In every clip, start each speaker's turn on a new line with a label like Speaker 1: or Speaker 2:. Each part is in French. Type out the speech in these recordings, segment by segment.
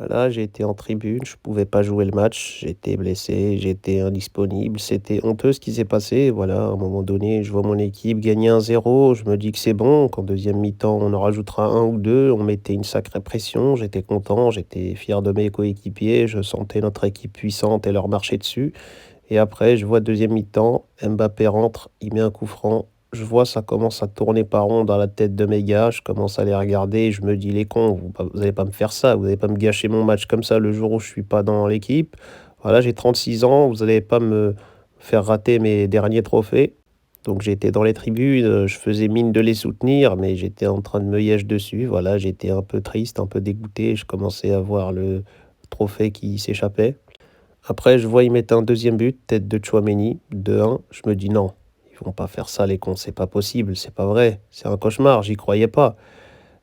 Speaker 1: Voilà, j'ai été en tribune, je pouvais pas jouer le match, j'étais blessé, j'étais indisponible, c'était honteux ce qui s'est passé. Voilà, à un moment donné, je vois mon équipe gagner 1-0, je me dis que c'est bon, qu'en deuxième mi-temps, on en rajoutera un ou deux. On mettait une sacrée pression, j'étais content, j'étais fier de mes coéquipiers, je sentais notre équipe puissante et leur marcher dessus. Et après, je vois deuxième mi-temps, Mbappé rentre, il met un coup franc. Je vois ça commence à tourner par rond dans la tête de mes gars. Je commence à les regarder et je me dis: «Les cons, vous allez pas me faire ça, vous allez pas me gâcher mon match comme ça le jour où je suis pas dans l'équipe. Voilà, j'ai 36 ans, vous allez pas me faire rater mes derniers trophées». Donc j'étais dans les tribunes, je faisais mine de les soutenir, mais j'étais en train de me yèche dessus. Voilà, j'étais un peu triste, un peu dégoûté. Je commençais à voir le trophée qui s'échappait. Après, je vois, ils mettent un deuxième but, tête de Tchouaméni, 2-1. Je me dis: «Non, ils vont pas faire ça les cons, c'est pas possible, c'est pas vrai, c'est un cauchemar», j'y croyais pas.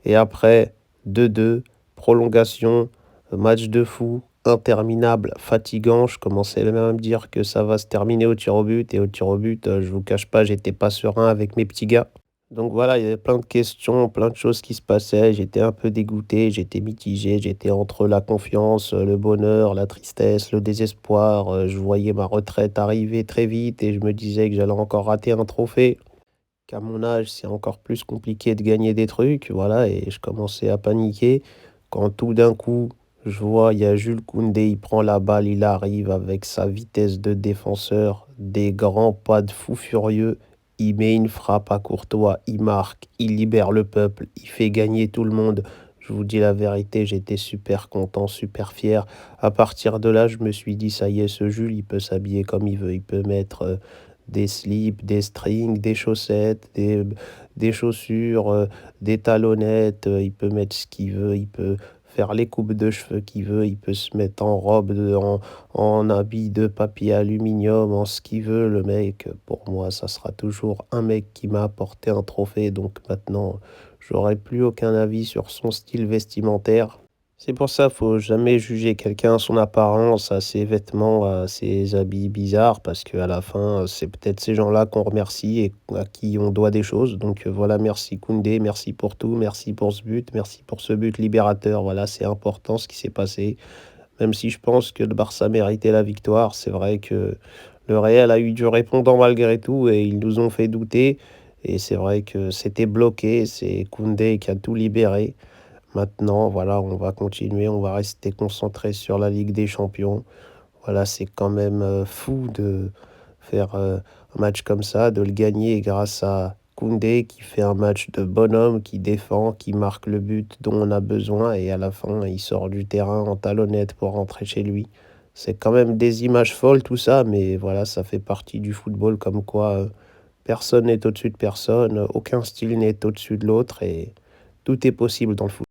Speaker 1: Et après, 2-2, prolongation, match de fou, interminable, fatigant. Je commençais même à me dire que ça va se terminer au tir au but et au tir au but, je vous cache pas, j'étais pas serein avec mes petits gars. Donc voilà, il y avait plein de questions, plein de choses qui se passaient. J'étais un peu dégoûté, j'étais mitigé, j'étais entre la confiance, le bonheur, la tristesse, le désespoir. Je voyais ma retraite arriver très vite et je me disais que j'allais encore rater un trophée, qu'à mon âge, c'est encore plus compliqué de gagner des trucs. Voilà, et je commençais à paniquer quand tout d'un coup, je vois, il y a Jules Koundé, il prend la balle, il arrive avec sa vitesse de défenseur, des grands pas de fou furieux. Il met une frappe à Courtois, il marque, il libère le peuple, il fait gagner tout le monde. Je vous dis la vérité, j'étais super content, super fier. À partir de là, je me suis dit, ça y est, ce Jules, il peut s'habiller comme il veut. Il peut mettre des slips, des strings, des chaussettes, des chaussures, des talonnettes. Il peut mettre ce qu'il veut. Il peut faire les coupes de cheveux qu'il veut. Il peut se mettre en robe, en habit de papier aluminium, en ce qu'il veut. Le mec, pour moi, ça sera toujours un mec qui m'a apporté un trophée. Donc maintenant, j'aurai plus aucun avis sur son style vestimentaire. C'est pour ça, faut jamais juger quelqu'un à son apparence, à ses vêtements, à ses habits bizarres, parce qu'à la fin, c'est peut-être ces gens-là qu'on remercie et à qui on doit des choses. Donc voilà, merci Koundé, merci pour tout, merci pour ce but, merci pour ce but libérateur. Voilà, c'est important ce qui s'est passé. Même si je pense que le Barça méritait la victoire, c'est vrai que le Real a eu du répondant malgré tout et ils nous ont fait douter. Et c'est vrai que c'était bloqué, c'est Koundé qui a tout libéré. Maintenant, voilà, on va continuer, on va rester concentré sur la Ligue des Champions. Voilà, c'est quand même fou de faire un match comme ça, de le gagner grâce à Koundé qui fait un match de bonhomme, qui défend, qui marque le but dont on a besoin et à la fin, il sort du terrain en talonnette pour rentrer chez lui. C'est quand même des images folles tout ça, mais voilà, ça fait partie du football comme quoi personne n'est au-dessus de personne, aucun style n'est au-dessus de l'autre et tout est possible dans le foot.